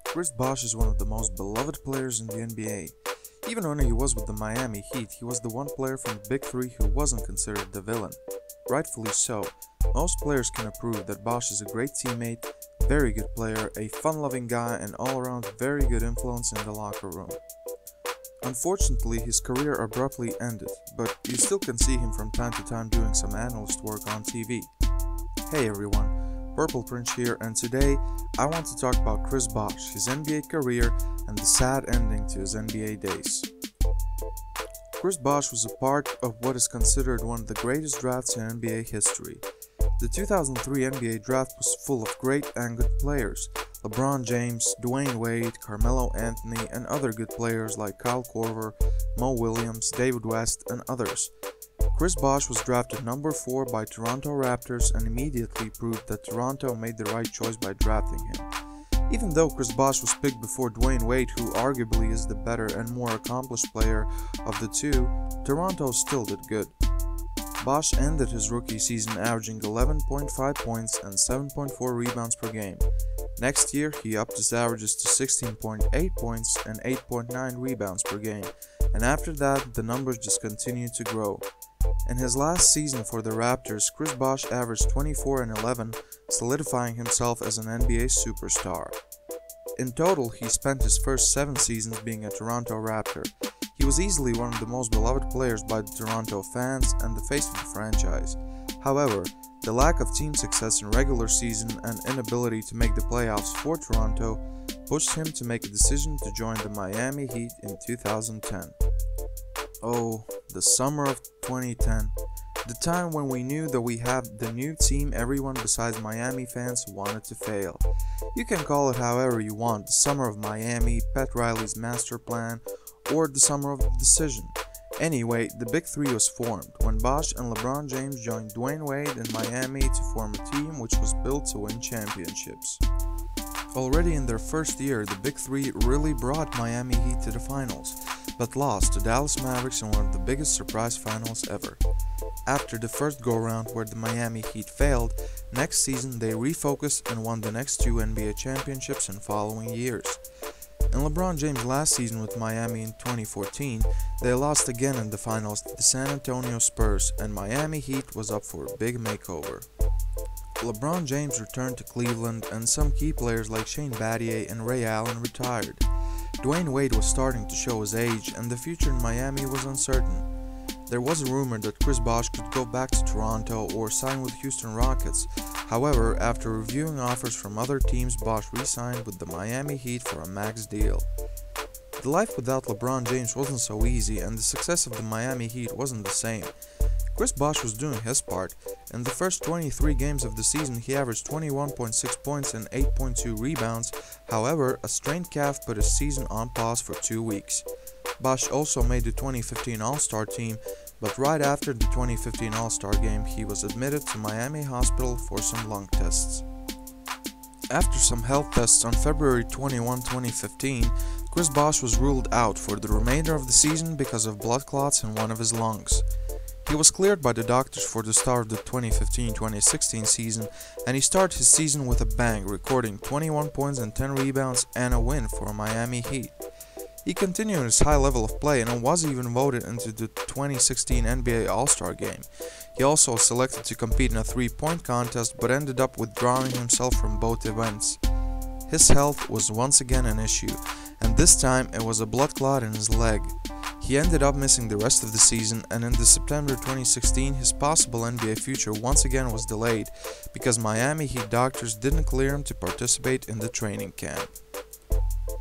Chris Bosh is one of the most beloved players in the NBA. Even when he was with the Miami Heat, he was the one player from the Big Three who wasn't considered the villain. Rightfully so. Most players can approve that Bosh is a great teammate, very good player, a fun-loving guy, and all-around very good influence in the locker room. Unfortunately, his career abruptly ended, but you still can see him from time to time doing some analyst work on TV. Hey everyone, Purple Prince here, and today I want to talk about Chris Bosh, his NBA career, and the sad ending to his NBA days. Chris Bosh was a part of what is considered one of the greatest drafts in NBA history. The 2003 NBA draft was full of great and good players: LeBron James, Dwayne Wade, Carmelo Anthony, and other good players like Kyle Korver, Mo Williams, David West, and others. Chris Bosh was drafted number 4 by Toronto Raptors and immediately proved that Toronto made the right choice by drafting him. Even though Chris Bosh was picked before Dwayne Wade, who arguably is the better and more accomplished player of the two, Toronto still did good. Bosh ended his rookie season averaging 11.5 points and 7.4 rebounds per game. Next year, he upped his averages to 16.8 points and 8.9 rebounds per game, and after that, the numbers just continued to grow. In his last season for the Raptors, Chris Bosh averaged 24 and 11, solidifying himself as an NBA superstar. In total, he spent his first 7 seasons being a Toronto Raptor. He was easily one of the most beloved players by the Toronto fans and the face of the franchise. However, the lack of team success in regular season and inability to make the playoffs for Toronto pushed him to make a decision to join the Miami Heat in 2010. Oh, the summer of 2010, the time when we knew that we had the new team everyone besides Miami fans wanted to fail. You can call it however you want: the summer of Miami, Pat Riley's master plan, or the summer of the decision. Anyway, the Big Three was formed when Bosh and LeBron James joined Dwayne Wade in Miami to form a team which was built to win championships. Already in their first year, the Big Three really brought Miami Heat to the finals, but lost to Dallas Mavericks in one of the biggest surprise finals ever. After the first go-round where the Miami Heat failed, next season they refocused and won the next 2 NBA championships in following years. In LeBron James' last season with Miami in 2014, they lost again in the finals to the San Antonio Spurs, and Miami Heat was up for a big makeover. LeBron James returned to Cleveland, and some key players like Shane Battier and Ray Allen retired. Dwayne Wade was starting to show his age, and the future in Miami was uncertain. There was a rumor that Chris Bosh could go back to Toronto or sign with Houston Rockets. However, after reviewing offers from other teams, Bosh re-signed with the Miami Heat for a max deal. The life without LeBron James wasn't so easy, and the success of the Miami Heat wasn't the same. Chris Bosh was doing his part. In the first 23 games of the season, he averaged 21.6 points and 8.2 rebounds. However, a strained calf put his season on pause for 2 weeks. Bosh also made the 2015 All-Star team, but right after the 2015 All-Star game, he was admitted to Miami Hospital for some lung tests. After some health tests on February 21, 2015, Chris Bosh was ruled out for the remainder of the season because of blood clots in one of his lungs. He was cleared by the doctors for the start of the 2015-2016 season, and he started his season with a bang, recording 21 points and 10 rebounds and a win for Miami Heat. He continued his high level of play and was even voted into the 2016 NBA All-Star game. He also was selected to compete in a 3-point contest but ended up withdrawing himself from both events. His health was once again an issue, and this time it was a blood clot in his leg. He ended up missing the rest of the season, and in the September 2016 his possible NBA future once again was delayed because Miami Heat doctors didn't clear him to participate in the training camp.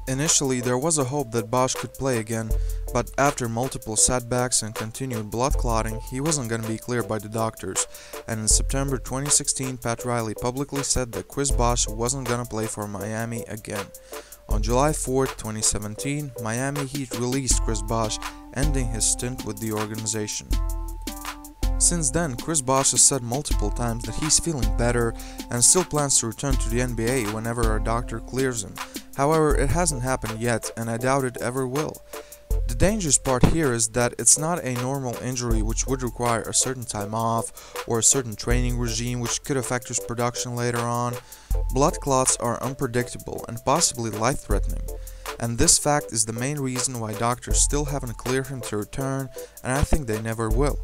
Initially, there was a hope that Bosh could play again, but after multiple setbacks and continued blood clotting, he wasn't going to be cleared by the doctors, and in September 2016 Pat Riley publicly said that Chris Bosh wasn't going to play for Miami again. On July 4, 2017, Miami Heat released Chris Bosh, ending his stint with the organization. Since then, Chris Bosh has said multiple times that he's feeling better and still plans to return to the NBA whenever a doctor clears him. However, it hasn't happened yet, and I doubt it ever will. The dangerous part here is that it's not a normal injury which would require a certain time off or a certain training regime which could affect his production later on. Blood clots are unpredictable and possibly life-threatening, and this fact is the main reason why doctors still haven't cleared him to return, and I think they never will.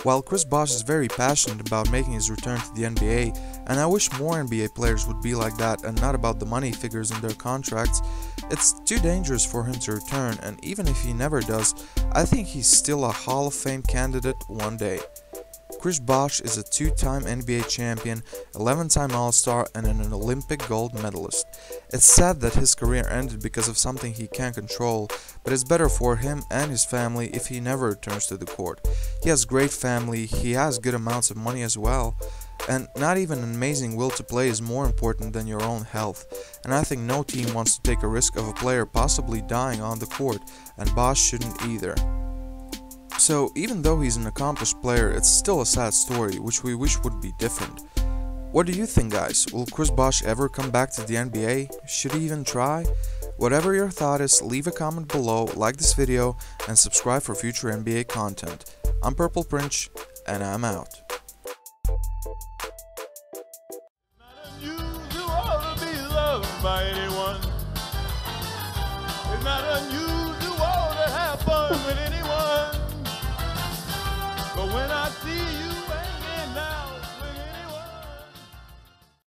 While Chris Bosh is very passionate about making his return to the NBA, and I wish more NBA players would be like that and not about the money figures in their contracts, it's too dangerous for him to return, and even if he never does, I think he's still a Hall of Fame candidate one day. Chris Bosh is a 2-time NBA champion, 11-time All-Star, and an Olympic gold medalist. It's sad that his career ended because of something he can't control, but it's better for him and his family if he never returns to the court. He has great family, he has good amounts of money as well, and not even an amazing will to play is more important than your own health, and I think no team wants to take a risk of a player possibly dying on the court, and Bosh shouldn't either. So even though he's an accomplished player, it's still a sad story, which we wish would be different. What do you think, guys? Will Chris Bosh ever come back to the NBA? Should he even try? Whatever your thought is, leave a comment below, like this video, and subscribe for future NBA content. I'm Purple Prince, and I'm out. By anyone. It's not unusual.